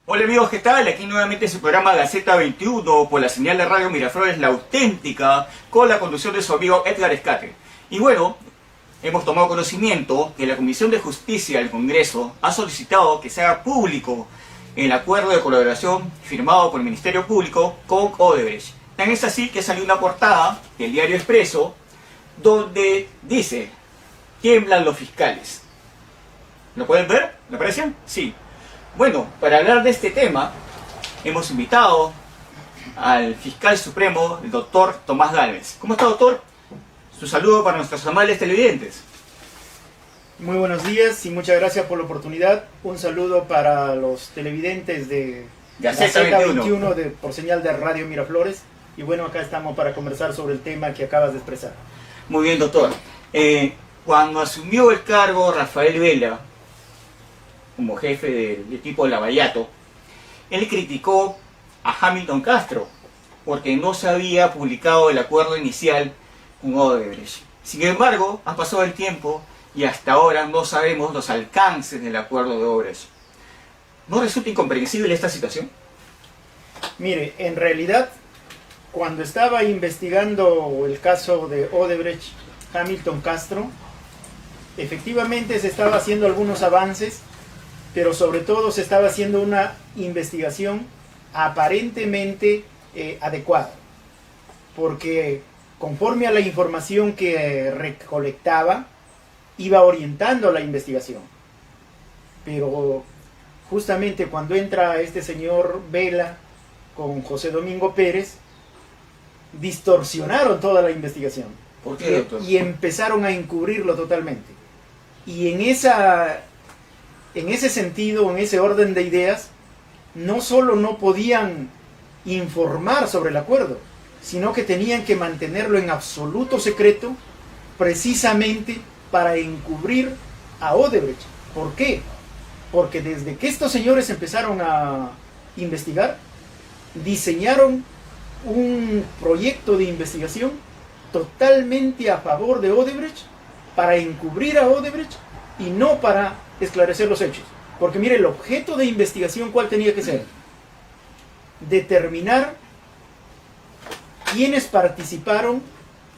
Hola amigos, ¿qué tal? Aquí nuevamente su programa Gaceta 21 por la señal de Radio Miraflores, la auténtica, con la conducción de su amigo Edgar Escate. Y bueno, hemos tomado conocimiento que la Comisión de Justicia del Congreso ha solicitado que se haga público el acuerdo de colaboración firmado por el Ministerio Público con Odebrecht. Tan es así que salió una portada del diario Expreso donde dice: tiemblan los fiscales. ¿Lo pueden ver? ¿Le parecen? Sí. Bueno, para hablar de este tema, hemos invitado al fiscal supremo, el doctor Tomás Gálvez. ¿Cómo está, doctor? Su saludo para nuestros amables televidentes. Muy buenos días y muchas gracias por la oportunidad. Un saludo para los televidentes de Gaceta 21 por señal de Radio Miraflores. Y bueno, acá estamos para conversar sobre el tema que acabas de expresar. Muy bien, doctor. Cuando asumió el cargo Rafael Vela, como jefe del equipo Lavallato, él criticó a Hamilton Castro porque no se había publicado el acuerdo inicial con Odebrecht. Sin embargo, ha pasado el tiempo y hasta ahora no sabemos los alcances del acuerdo de Odebrecht. ¿No resulta incomprensible esta situación? Mire, en realidad, cuando estaba investigando el caso de Odebrecht, Hamilton Castro, efectivamente se estaba haciendo algunos avances, pero sobre todo se estaba haciendo una investigación aparentemente adecuada, porque conforme a la información que recolectaba, iba orientando la investigación. Pero justamente cuando entra este señor Vela con José Domingo Pérez, distorsionaron toda la investigación. ¿Por qué, doctor? Y empezaron a encubrirlo totalmente. Y en ese sentido, en ese orden de ideas, no solo no podían informar sobre el acuerdo, sino que tenían que mantenerlo en absoluto secreto, precisamente para encubrir a Odebrecht. ¿Por qué? Porque desde que estos señores empezaron a investigar, diseñaron un proyecto de investigación totalmente a favor de Odebrecht, para encubrir a Odebrecht y no para esclarecer los hechos. Porque mire, el objeto de investigación, ¿cuál tenía que ser? Determinar quiénes participaron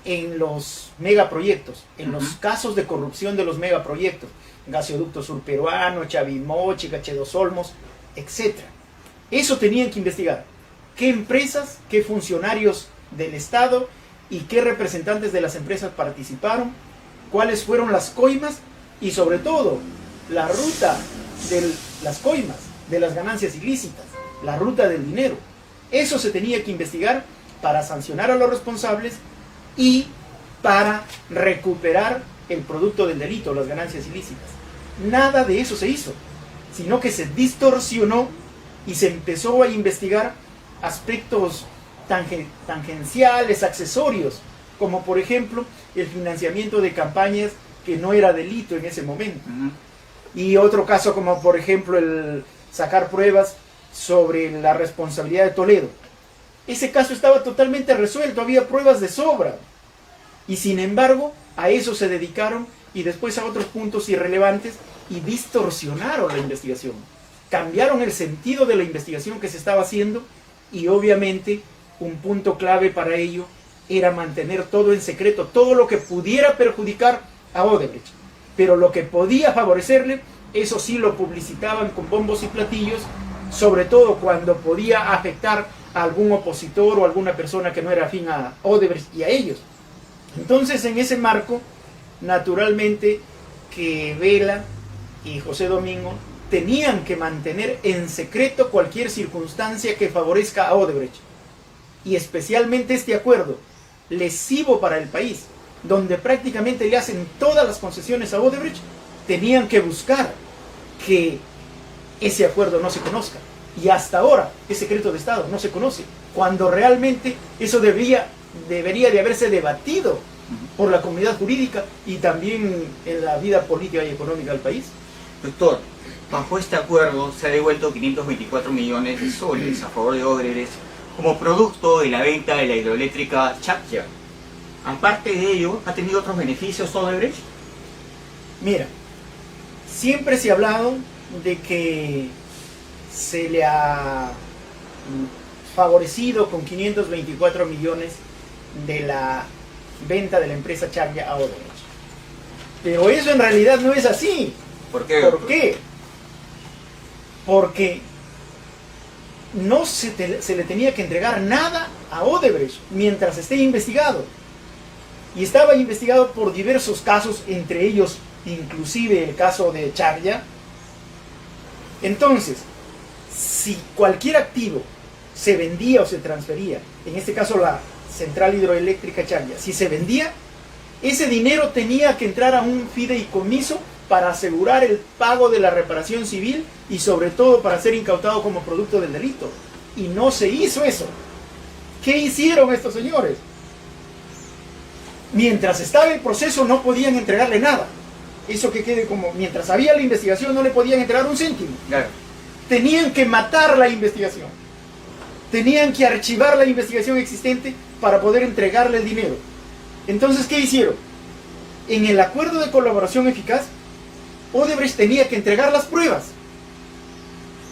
en los megaproyectos, en los casos de corrupción de los megaproyectos, Gasoducto Sur Peruano, Chavimochi, Gachedos Olmos, etc. Eso tenían que investigar. ¿Qué empresas, qué funcionarios del Estado y qué representantes de las empresas participaron? ¿Cuáles fueron las coimas? Y sobre todo, la ruta de las coimas, de las ganancias ilícitas, la ruta del dinero. Eso se tenía que investigar para sancionar a los responsables y para recuperar el producto del delito, las ganancias ilícitas. Nada de eso se hizo, sino que se distorsionó y se empezó a investigar aspectos tangenciales, accesorios, como por ejemplo el financiamiento de campañas que no era delito en ese momento. Y otro caso como por ejemplo el sacar pruebas sobre la responsabilidad de Toledo. Ese caso estaba totalmente resuelto, había pruebas de sobra. Y sin embargo, a eso se dedicaron y después a otros puntos irrelevantes y distorsionaron la investigación. Cambiaron el sentido de la investigación que se estaba haciendo y obviamente un punto clave para ello era mantener todo en secreto, todo lo que pudiera perjudicar a Odebrecht. Pero lo que podía favorecerle, eso sí lo publicitaban con bombos y platillos, sobre todo cuando podía afectar a algún opositor o alguna persona que no era afín a Odebrecht y a ellos. Entonces, en ese marco, naturalmente que Vela y José Domingo tenían que mantener en secreto cualquier circunstancia que favorezca a Odebrecht. Y especialmente este acuerdo, lesivo para el país, donde prácticamente le hacen todas las concesiones a Odebrecht, tenían que buscar que ese acuerdo no se conozca. Y hasta ahora es secreto de Estado, no se conoce, cuando realmente eso debería de haberse debatido por la comunidad jurídica y también en la vida política y económica del país. Doctor, bajo este acuerdo se ha devuelto 524 millones de soles a favor de Odebrecht como producto de la venta de la hidroeléctrica Chaccha. Aparte de ello, ¿ha tenido otros beneficios Odebrecht? Mira, siempre se ha hablado de que se le ha favorecido con 524 millones de la venta de la empresa Chaglia a Odebrecht. Pero eso en realidad no es así. ¿Por qué? ¿Por qué? Porque no se le tenía que entregar nada a Odebrecht mientras esté investigado. Y estaba investigado por diversos casos, entre ellos inclusive el caso de Chaglia. Entonces, si cualquier activo se vendía o se transfería, en este caso la central hidroeléctrica Chaglia, si se vendía, ese dinero tenía que entrar a un fideicomiso para asegurar el pago de la reparación civil y sobre todo para ser incautado como producto del delito. Y no se hizo eso. ¿Qué hicieron estos señores? Mientras estaba el proceso no podían entregarle nada. Eso que quede como, mientras había la investigación no le podían entregar un céntimo. Claro. Tenían que matar la investigación. Tenían que archivar la investigación existente para poder entregarle el dinero. Entonces, ¿qué hicieron? En el acuerdo de colaboración eficaz, Odebrecht tenía que entregar las pruebas.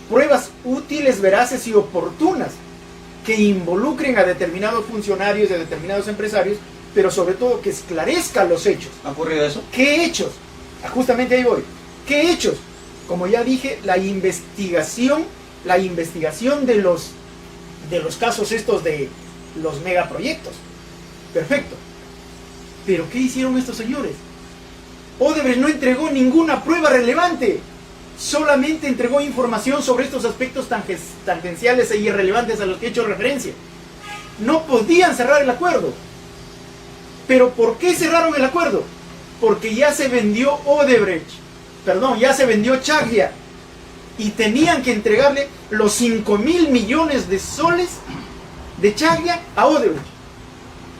Pruebas útiles, veraces y oportunas que involucren a determinados funcionarios y a determinados empresarios, pero sobre todo que esclarezcan los hechos. ¿Ha ocurrido eso? ¿Qué hechos? Justamente ahí voy. ¿Qué hechos? Como ya dije, la investigación de los casos estos de los megaproyectos. Perfecto. ¿Pero qué hicieron estos señores? Odebrecht no entregó ninguna prueba relevante. Solamente entregó información sobre estos aspectos tangenciales e irrelevantes a los que he hecho referencia. No podían cerrar el acuerdo. ¿Pero por qué cerraron el acuerdo? Porque ya se vendió Odebrecht. Perdón, ya se vendió Chaglia. Y tenían que entregarle los 5.000 millones de soles de Chaglia a Odebrecht.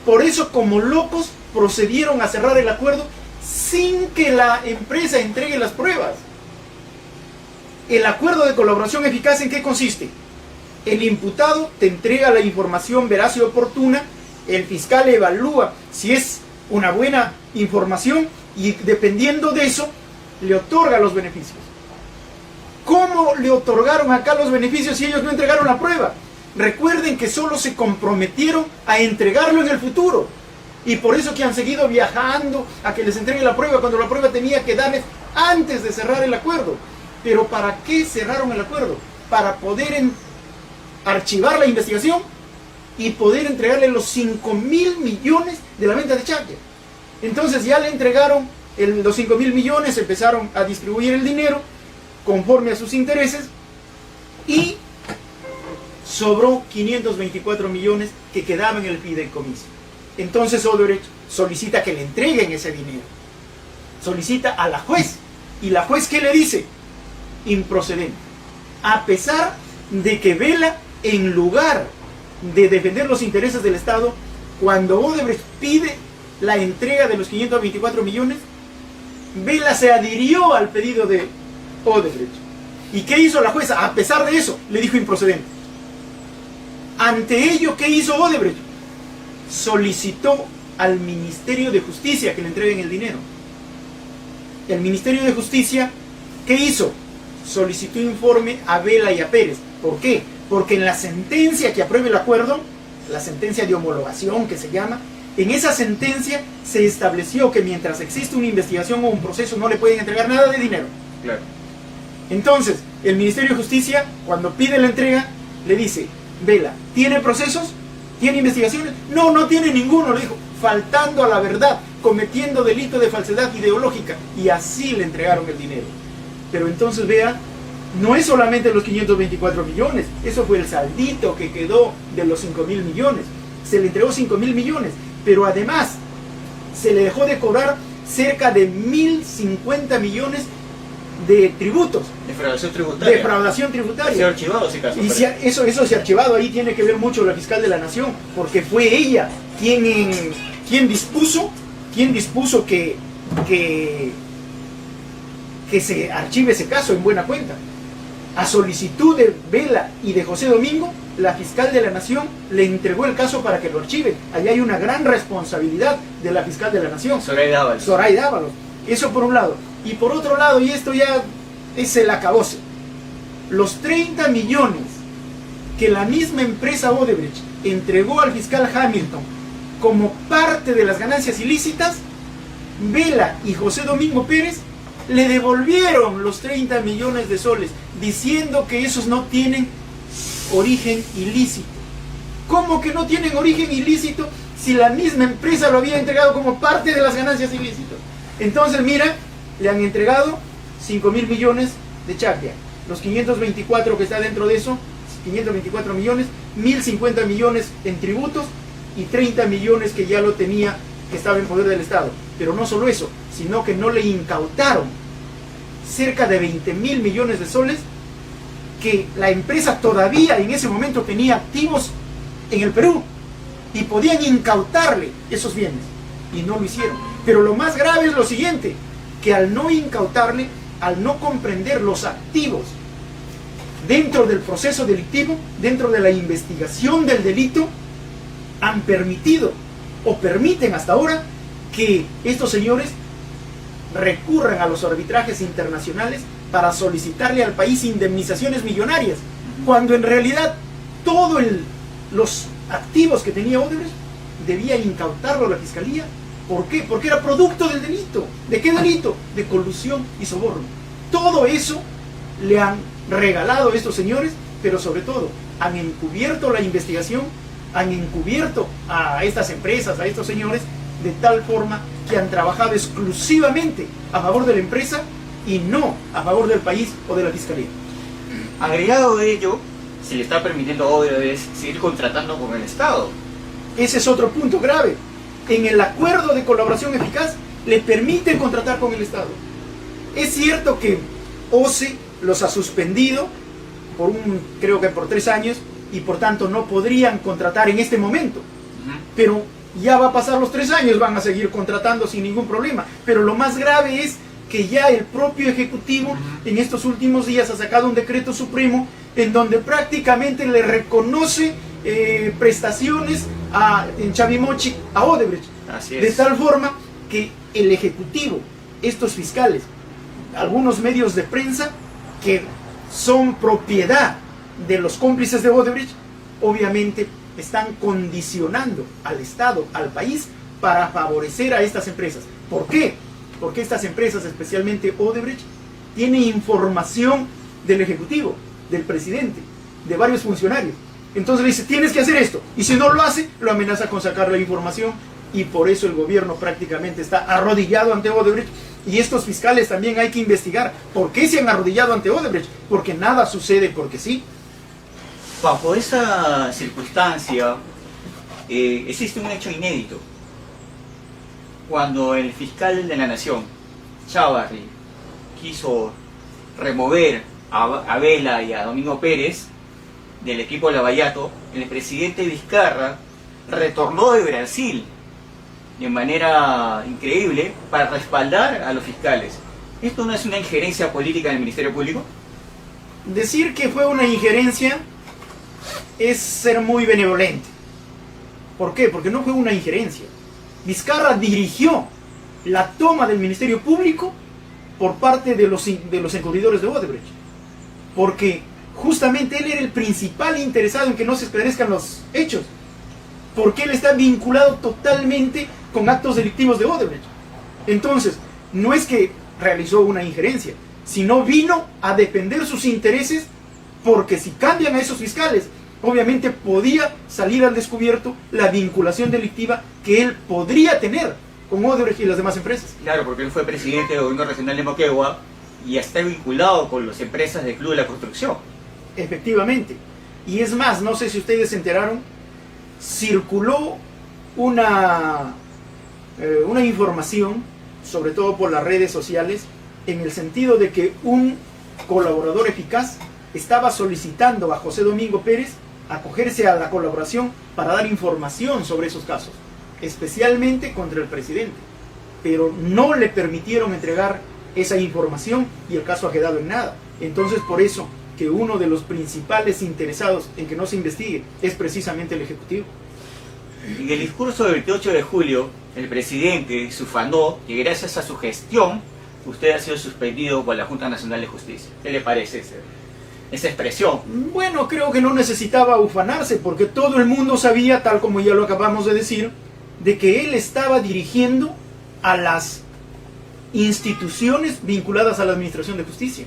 Por eso, como locos, procedieron a cerrar el acuerdo sin que la empresa entregue las pruebas. El acuerdo de colaboración eficaz, ¿en qué consiste? El imputado te entrega la información veraz y oportuna, el fiscal evalúa si es una buena información y dependiendo de eso, le otorga los beneficios. ¿Cómo le otorgaron acá los beneficios si ellos no entregaron la prueba? Recuerden que solo se comprometieron a entregarlo en el futuro. Y por eso que han seguido viajando a que les entregue la prueba cuando la prueba tenía que darles antes de cerrar el acuerdo. Pero ¿para qué cerraron el acuerdo? Para poder archivar la investigación y poder entregarle los 5.000 millones de la venta de Chaglia. Entonces ya le entregaron los 5.000 millones, empezaron a distribuir el dinero conforme a sus intereses y sobró 524 millones que quedaban en el fideicomiso. Entonces Odebrecht solicita que le entreguen ese dinero. Solicita a la juez. ¿Y la juez qué le dice? Improcedente. A pesar de que Vela, en lugar de defender los intereses del Estado, cuando Odebrecht pide la entrega de los 524 millones, Vela se adhirió al pedido de Odebrecht. ¿Y qué hizo la jueza? A pesar de eso, le dijo improcedente. Ante ello, ¿qué hizo Odebrecht? Solicitó al Ministerio de Justicia que le entreguen el dinero. El Ministerio de Justicia, ¿qué hizo? Solicitó informe a Vela y a Pérez. ¿Por qué? Porque en la sentencia que apruebe el acuerdo, la sentencia de homologación que se llama, en esa sentencia se estableció que mientras existe una investigación o un proceso no le pueden entregar nada de dinero. Claro. Entonces, el Ministerio de Justicia, cuando pide la entrega, le dice, Vela, ¿tiene procesos? ¿Tiene investigaciones? No, no tiene ninguno, le dijo, faltando a la verdad, cometiendo delito de falsedad ideológica. Y así le entregaron el dinero. Pero entonces vea, no es solamente los 524 millones, eso fue el saldito que quedó de los 5.000 millones. Se le entregó 5.000 millones, pero además se le dejó de cobrar cerca de 1.050 millones de tributos. Defraudación tributaria. Defraudación tributaria. Se ha archivado ese caso. Y eso se ha archivado. Ahí tiene que ver mucho la fiscal de la Nación, porque fue ella quien dispuso que se archive ese caso en buena cuenta. A solicitud de Vela y de José Domingo, la fiscal de la Nación le entregó el caso para que lo archive. Allá hay una gran responsabilidad de la fiscal de la Nación, Zoraida Ábalos. Zoraida Ábalos. Eso por un lado. Y por otro lado, y esto ya es el acabose, los 30 millones que la misma empresa Odebrecht entregó al fiscal Hamilton como parte de las ganancias ilícitas, Vela y José Domingo Pérez le devolvieron los 30 millones de soles, diciendo que esos no tienen origen ilícito. ¿Cómo que no tienen origen ilícito si la misma empresa lo había entregado como parte de las ganancias ilícitas? Entonces, mira, le han entregado 5.000 millones de chacra. Los 524 que está dentro de eso, 524 millones, 1.050 millones en tributos y 30 millones que ya lo tenía, que estaba en poder del Estado. Pero no solo eso, sino que no le incautaron cerca de 20.000 millones de soles que la empresa todavía en ese momento tenía activos en el Perú y podían incautarle esos bienes y no lo hicieron. Pero lo más grave es lo siguiente, que al no incautarle, al no comprender los activos dentro del proceso delictivo, dentro de la investigación del delito, han permitido o permiten hasta ahora que estos señores recurran a los arbitrajes internacionales para solicitarle al país indemnizaciones millonarias, cuando en realidad todos los activos que tenía Odebrecht debía incautarlo la fiscalía. ¿Por qué? Porque era producto del delito. ¿De qué delito? De colusión y soborno. Todo eso le han regalado estos señores, pero sobre todo han encubierto la investigación, han encubierto a estas empresas, a estos señores, de tal forma que han trabajado exclusivamente a favor de la empresa y no a favor del país o de la fiscalía. Agregado de ello, se le está permitiendo a Odebrecht seguir contratando con el Estado. Ese es otro punto grave. En el acuerdo de colaboración eficaz le permiten contratar con el Estado. Es cierto que OCE los ha suspendido creo que por 3 años, y por tanto no podrían contratar en este momento. Pero ya va a pasar los 3 años, van a seguir contratando sin ningún problema. Pero lo más grave es que ya el propio Ejecutivo en estos últimos días ha sacado un decreto supremo en donde prácticamente le reconoce prestaciones en Chavimochic a Odebrecht. Así es. De tal forma que el Ejecutivo, estos fiscales, algunos medios de prensa que son propiedad de los cómplices de Odebrecht, obviamente están condicionando al Estado, al país, para favorecer a estas empresas. ¿Por qué? Porque estas empresas, especialmente Odebrecht, tienen información del Ejecutivo, del presidente, de varios funcionarios. Entonces le dice, tienes que hacer esto, y si no lo hace, lo amenaza con sacar la información, y por eso el gobierno prácticamente está arrodillado ante Odebrecht. Y estos fiscales también hay que investigar por qué se han arrodillado ante Odebrecht, porque nada sucede porque sí. Bajo esa circunstancia, existe un hecho inédito. Cuando el fiscal de la Nación, Chávarri, quiso remover a Vela y a Domingo Pérez del equipo Lavallato, el presidente Vizcarra retornó de Brasil de manera increíble para respaldar a los fiscales. ¿Esto no es una injerencia política del Ministerio Público? Decir que fue una injerencia es ser muy benevolente. ¿Por qué? Porque no fue una injerencia. Vizcarra dirigió la toma del Ministerio Público por parte de los encubridores de Odebrecht, porque justamente él era el principal interesado en que no se esclarezcan los hechos, porque él está vinculado totalmente con actos delictivos de Odebrecht. Entonces, no es que realizó una injerencia, sino vino a defender sus intereses, porque si cambian a esos fiscales, obviamente podía salir al descubierto la vinculación delictiva que él podría tener con Odebrecht y las demás empresas. Claro, porque él fue presidente del gobierno regional de Moquegua y está vinculado con las empresas del Club de la Construcción. Efectivamente. Y es más, no sé si ustedes se enteraron, circuló una información, sobre todo por las redes sociales, en el sentido de que un colaborador eficaz estaba solicitando a José Domingo Pérez acogerse a la colaboración para dar información sobre esos casos, especialmente contra el presidente, pero no le permitieron entregar esa información y el caso ha quedado en nada. Entonces, por eso que uno de los principales interesados en que no se investigue es precisamente el Ejecutivo. En el discurso del 28 de julio, el presidente sufanó que gracias a su gestión usted ha sido suspendido por la Junta Nacional de Justicia. ¿Qué le parece ese? esa expresión. Bueno, creo que no necesitaba ufanarse, porque todo el mundo sabía, tal como ya lo acabamos de decir, de que él estaba dirigiendo a las instituciones vinculadas a la administración de justicia.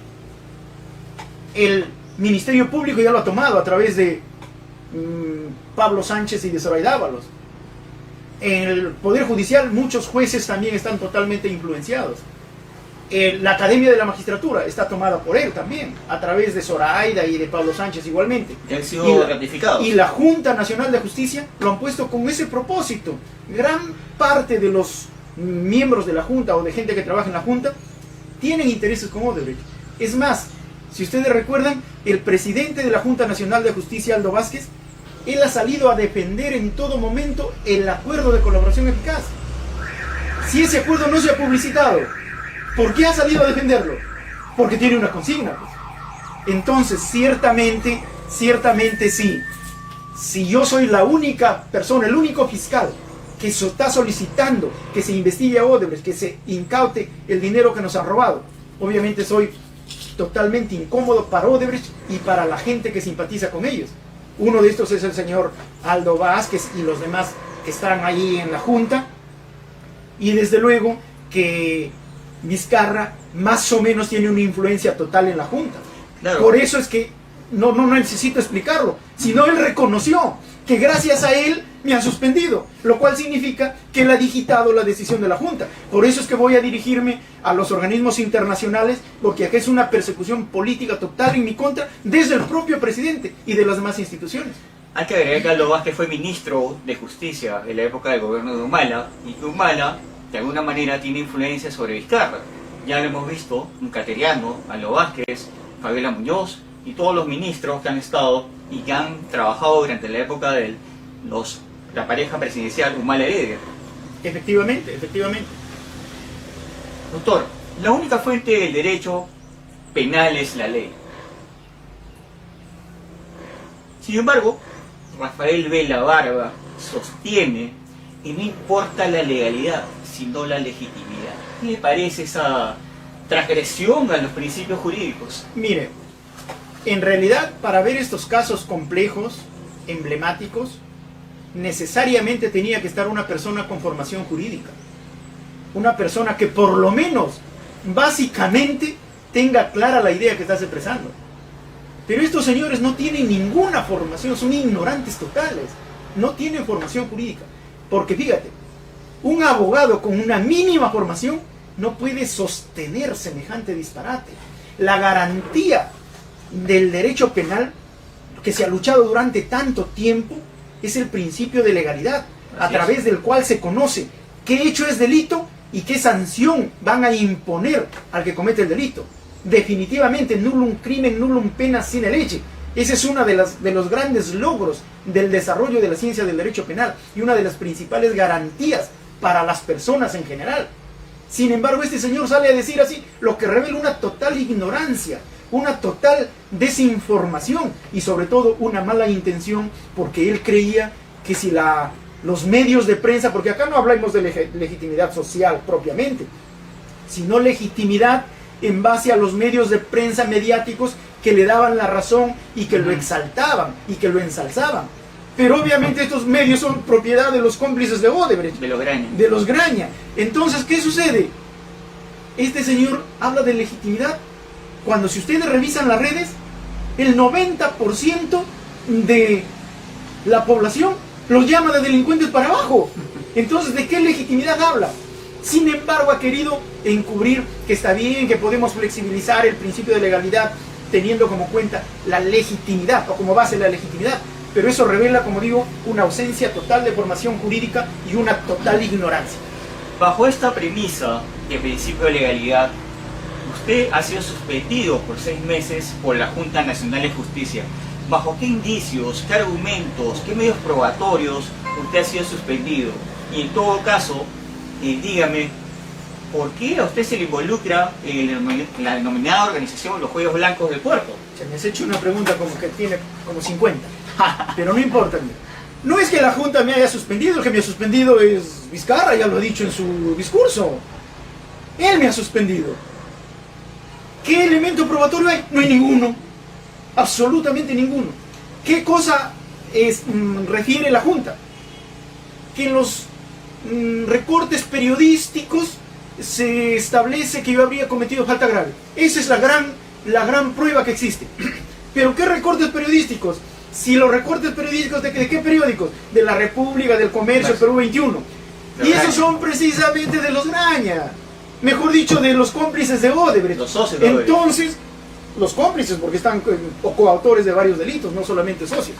El Ministerio Público ya lo ha tomado a través de Pablo Sánchez y de Zoraida Ábalos. En el Poder Judicial muchos jueces también están totalmente influenciados. La Academia de la Magistratura está tomada por él también, a través de Zoraida y de Pablo Sánchez igualmente. Que han sido ratificados. Y la Junta Nacional de Justicia lo han puesto con ese propósito. Gran parte de los miembros de la Junta o de gente que trabaja en la Junta tienen intereses con Odebrecht. Es más, si ustedes recuerdan, el presidente de la Junta Nacional de Justicia, Aldo Vázquez, él ha salido a defender en todo momento el acuerdo de colaboración eficaz. Si ese acuerdo no se ha publicitado, ¿por qué ha salido a defenderlo? Porque tiene una consigna, pues. Entonces, ciertamente sí. Si yo soy la única persona, el único fiscal que está solicitando que se investigue a Odebrecht, que se incaute el dinero que nos han robado, obviamente soy totalmente incómodo para Odebrecht y para la gente que simpatiza con ellos. Uno de estos es el señor Aldo Vázquez y los demás que están ahí en la Junta. Y desde luego que Vizcarra más o menos tiene una influencia total en la Junta. Claro. Por eso es que no necesito explicarlo, sino él reconoció que gracias a él me han suspendido, lo cual significa que él ha digitado la decisión de la Junta. Por eso es que voy a dirigirme a los organismos internacionales, porque aquí es una persecución política total en mi contra desde el propio presidente y de las demás instituciones. Hay que agregar que Aldo Vázquez fue ministro de Justicia en la época del gobierno de Humala, y que Humala de alguna manera tiene influencia sobre Vizcarra. Ya lo hemos visto, un cateriano, Aldo Vázquez, Fabiola Muñoz y todos los ministros que han estado y que han trabajado durante la época de la pareja presidencial Humala-Heredia. Efectivamente. Doctor, la única fuente del derecho penal es la ley. Sin embargo, Rafael Vela Barba sostiene que no importa la legalidad, sino la legitimidad. ¿Qué le parece esa transgresión a los principios jurídicos? Mire, en realidad para ver estos casos complejos, emblemáticos, necesariamente tenía que estar una persona con formación jurídica. Una persona que por lo menos, básicamente, tenga clara la idea que estás expresando. Pero estos señores no tienen ninguna formación, son ignorantes totales. No tienen formación jurídica. Porque fíjate, un abogado con una mínima formación no puede sostener semejante disparate. La garantía del derecho penal que se ha luchado durante tanto tiempo es el principio de legalidad, a través del cual se conoce qué hecho es delito y qué sanción van a imponer al que comete el delito. Definitivamente, nullum crimen, nullum pena sine lege. Ese es uno de los grandes logros del desarrollo de la ciencia del derecho penal y una de las principales garantías para las personas en general. Sin embargo, este señor sale a decir así, lo que revela una total ignorancia, una total desinformación y sobre todo una mala intención, porque él creía que si los medios de prensa, porque acá no hablamos de legitimidad social propiamente, sino legitimidad en base a los medios de prensa mediáticos que le daban la razón y que lo exaltaban y que lo ensalzaban. Pero obviamente estos medios son propiedad de los cómplices de Odebrecht, de los Graña. Entonces, ¿qué sucede? Este señor habla de legitimidad cuando, si ustedes revisan las redes, el 90% de la población los llama de delincuentes para abajo. Entonces, ¿de qué legitimidad habla? Sin embargo, ha querido encubrir que está bien, que podemos flexibilizar el principio de legalidad teniendo como cuenta la legitimidad o como base la legitimidad. Pero eso revela, como digo, una ausencia total de formación jurídica y una total ignorancia. Bajo esta premisa de principio de legalidad, usted ha sido suspendido por 6 meses por la Junta Nacional de Justicia. ¿Bajo qué indicios, qué argumentos, qué medios probatorios usted ha sido suspendido? Y en todo caso, dígame, ¿por qué a usted se le involucra en la denominada organización Los Juegos Blancos del Puerto? Se me has hecho una pregunta como que tiene como 50, pero no importa. No es que la Junta me haya suspendido, el que me ha suspendido es Vizcarra, ya lo ha dicho en su discurso. Él me ha suspendido. ¿Qué elemento probatorio hay? No hay ninguno. Absolutamente ninguno. ¿Qué cosa refiere la Junta? Que en los recortes periodísticos se establece que yo habría cometido falta grave. Esa es la gran prueba que existe. ¿Pero qué recortes periodísticos? Si los recortes periodísticos, ¿de qué periódicos? De La República, del Comercio, Perú 21. Y esos son precisamente de los Graña. Mejor dicho, de los cómplices de Odebrecht. Los socios de Odebrecht. Entonces, los cómplices, porque están o coautores de varios delitos, no solamente socios.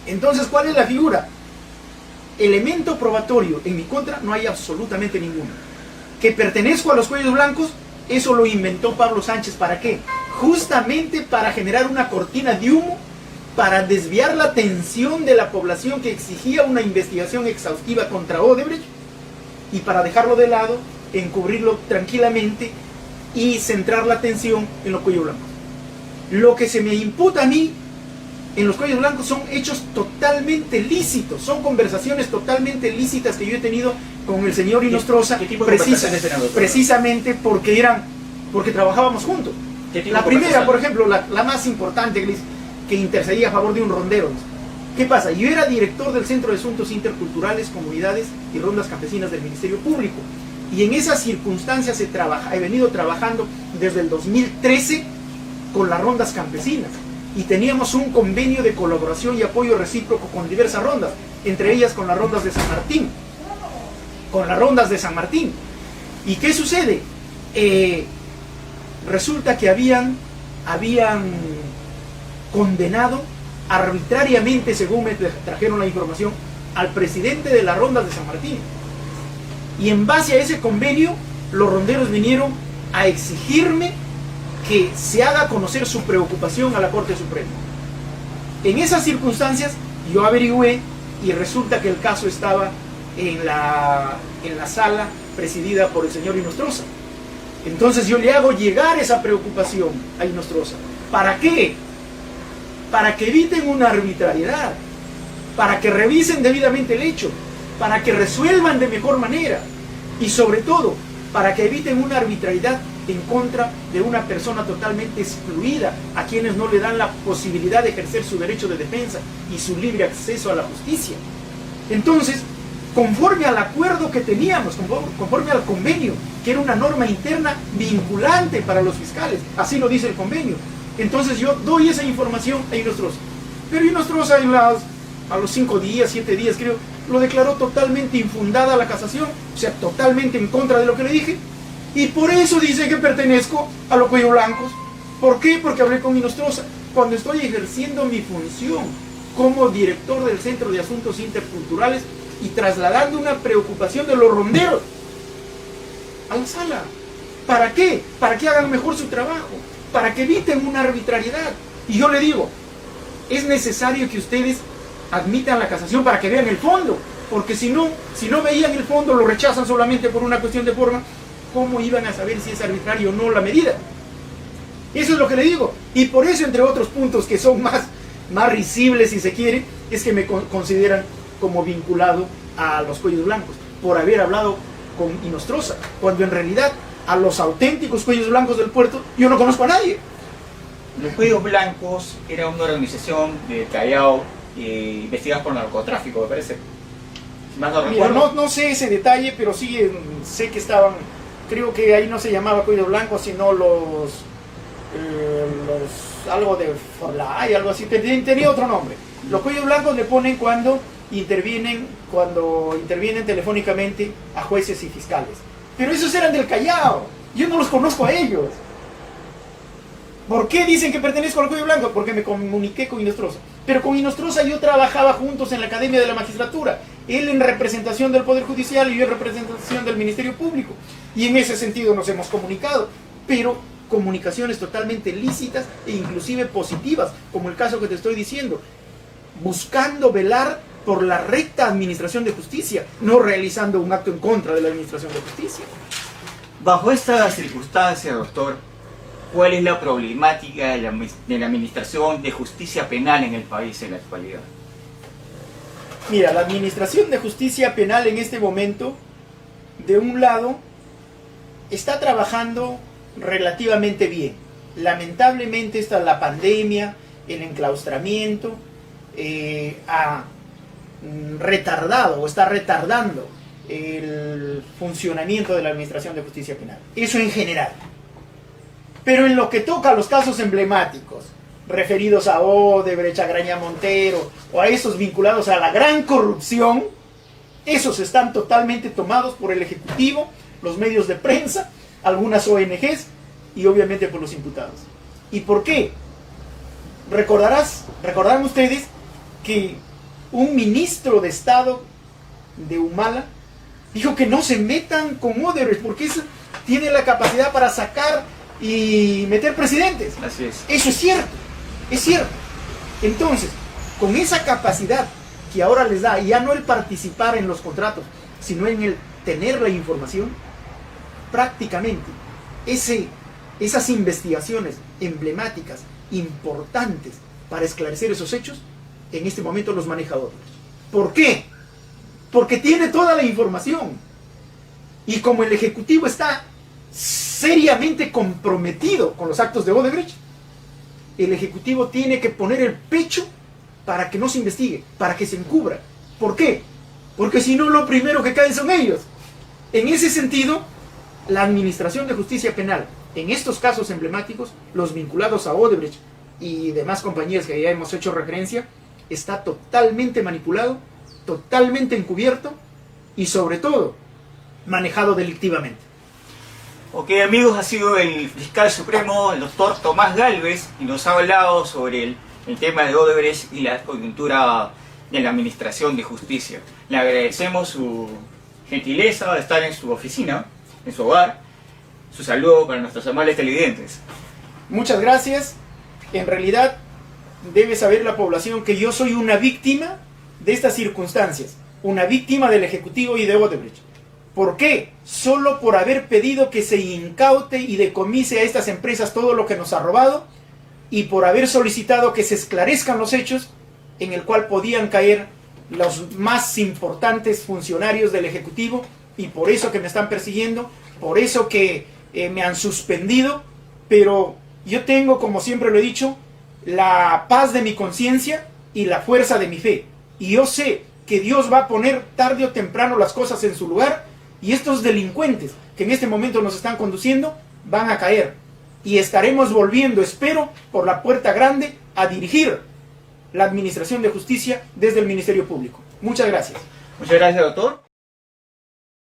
Entonces, ¿cuál es la figura? Elemento probatorio en mi contra no hay absolutamente ninguno. Que pertenezco a los cuellos blancos, eso lo inventó Pablo Sánchez. ¿Para qué? Justamente para generar una cortina de humo, para desviar la atención de la población que exigía una investigación exhaustiva contra Odebrecht, y para dejarlo de lado, encubrirlo tranquilamente y centrar la atención en los cuellos blancos. Lo que se me imputa a mí en los cuellos blancos son hechos totalmente lícitos, son conversaciones totalmente lícitas que yo he tenido con el señor Inostroza, ¿Qué tipo de conversaciones eran, doctor? precisamente porque trabajábamos juntos. La primera, por ejemplo, la más importante, que intercedía a favor de un rondero. ¿Qué pasa? Yo era director del Centro de Asuntos Interculturales, Comunidades y Rondas Campesinas del Ministerio Público. Y en esas circunstancias he venido trabajando desde el 2013 con las rondas campesinas. Y teníamos un convenio de colaboración y apoyo recíproco con diversas rondas, entre ellas con las rondas de San Martín. ¿Y qué sucede? Resulta que habían condenado arbitrariamente, según me trajeron la información, al presidente de las rondas de San Martín. Y en base a ese convenio, los ronderos vinieron a exigirme que se haga conocer su preocupación a la Corte Suprema. En esas circunstancias, yo averigüé y resulta que el caso estaba en la sala presidida por el señor Inostroza. Entonces yo le hago llegar esa preocupación a Inostroza. ¿Para qué? Para que eviten una arbitrariedad, para que revisen debidamente el hecho, para que resuelvan de mejor manera y sobre todo para que eviten una arbitrariedad en contra de una persona totalmente excluida, a quienes no le dan la posibilidad de ejercer su derecho de defensa y su libre acceso a la justicia. Entonces, conforme al acuerdo que teníamos, conforme al convenio, que era una norma interna vinculante para los fiscales, así lo dice el convenio, entonces yo doy esa información a Inostroza. Pero Inostroza a los 5 días, 7 días creo, lo declaró totalmente infundada la casación, o sea, totalmente en contra de lo que le dije, y por eso dice que pertenezco a los cuellos blancos. ¿Por qué? Porque hablé con Inostroza cuando estoy ejerciendo mi función como director del Centro de Asuntos Interculturales y trasladando una preocupación de los ronderos a la sala. ¿Para qué? Para que hagan mejor su trabajo, para que eviten una arbitrariedad. Y yo le digo, es necesario que ustedes admitan la casación para que vean el fondo, porque si no veían el fondo, lo rechazan solamente por una cuestión de forma, ¿cómo iban a saber si es arbitrario o no la medida? Eso es lo que le digo. Y por eso, entre otros puntos que son más risibles, si se quiere, es que me consideran como vinculado a los cuellos blancos, por haber hablado con Inostroza, cuando en realidad a los auténticos cuellos blancos del puerto yo no conozco a nadie. Los cuellos blancos era una organización de Callao investigada por narcotráfico, me parece. Más no Mira, recuerdo. no sé ese detalle, pero sí sé que estaban, creo que ahí no se llamaba cuellos blancos, sino algo de Forlay, algo así, tenía otro nombre. Los cuellos blancos le ponen cuando intervienen telefónicamente a jueces y fiscales. Pero esos eran del Callao, yo no los conozco a ellos. ¿Por qué dicen que pertenezco al cuello blanco? Porque me comuniqué con Inostroza. Pero con Inostroza yo trabajaba juntos en la Academia de la Magistratura. Él en representación del Poder Judicial y yo en representación del Ministerio Público. Y en ese sentido nos hemos comunicado. Pero comunicaciones totalmente lícitas e inclusive positivas, como el caso que te estoy diciendo. Buscando velar por la recta administración de justicia, no realizando un acto en contra de la administración de justicia. Bajo estas circunstancias, doctor, ¿cuál es la problemática de la administración de justicia penal en el país en la actualidad? Mira, la administración de justicia penal en este momento, de un lado, está trabajando relativamente bien. Lamentablemente la pandemia el enclaustramiento, ha retardado o está retardando el funcionamiento de la Administración de Justicia Penal. Eso en general. Pero en lo que toca a los casos emblemáticos, referidos a Odebrecht, a Graña Montero, o a esos vinculados a la gran corrupción, esos están totalmente tomados por el Ejecutivo, los medios de prensa, algunas ONGs y obviamente por los imputados. ¿Y por qué? Recordarán ustedes que un ministro de Estado de Humala dijo que no se metan con Odebrecht porque eso tiene la capacidad para sacar y meter presidentes. Así es. Eso es cierto, es cierto. Entonces, con esa capacidad que ahora les da, ya no el participar en los contratos, sino en el tener la información, prácticamente esas investigaciones emblemáticas, importantes para esclarecer esos hechos, en este momento los maneja Odebrecht. ¿Por qué? Porque tiene toda la información. Y como el Ejecutivo está seriamente comprometido con los actos de Odebrecht, el Ejecutivo tiene que poner el pecho para que no se investigue, para que se encubra. ¿Por qué? Porque si no, lo primero que caen son ellos. En ese sentido, la Administración de Justicia Penal, en estos casos emblemáticos, los vinculados a Odebrecht y demás compañías que ya hemos hecho referencia, está totalmente manipulado, totalmente encubierto y sobre todo manejado delictivamente. Ok, amigos, ha sido el fiscal supremo, el doctor Tomás Gálvez, y nos ha hablado sobre el tema de Odebrecht y la coyuntura de la Administración de Justicia. Le agradecemos su gentileza de estar en su oficina, en su hogar. Su saludo para nuestros amables televidentes. Muchas gracias. En realidad, debe saber la población que yo soy una víctima de estas circunstancias, una víctima del Ejecutivo y de Odebrecht. ¿Por qué? Solo por haber pedido que se incaute y decomise a estas empresas todo lo que nos ha robado y por haber solicitado que se esclarezcan los hechos en el cual podían caer los más importantes funcionarios del Ejecutivo, y por eso que me están persiguiendo, por eso que me han suspendido. Pero yo tengo, como siempre lo he dicho, la paz de mi conciencia y la fuerza de mi fe, y yo sé que Dios va a poner tarde o temprano las cosas en su lugar, y estos delincuentes que en este momento nos están conduciendo van a caer, y estaremos volviendo, espero, por la puerta grande a dirigir la Administración de Justicia desde el Ministerio Público. Muchas gracias. Muchas gracias, doctor.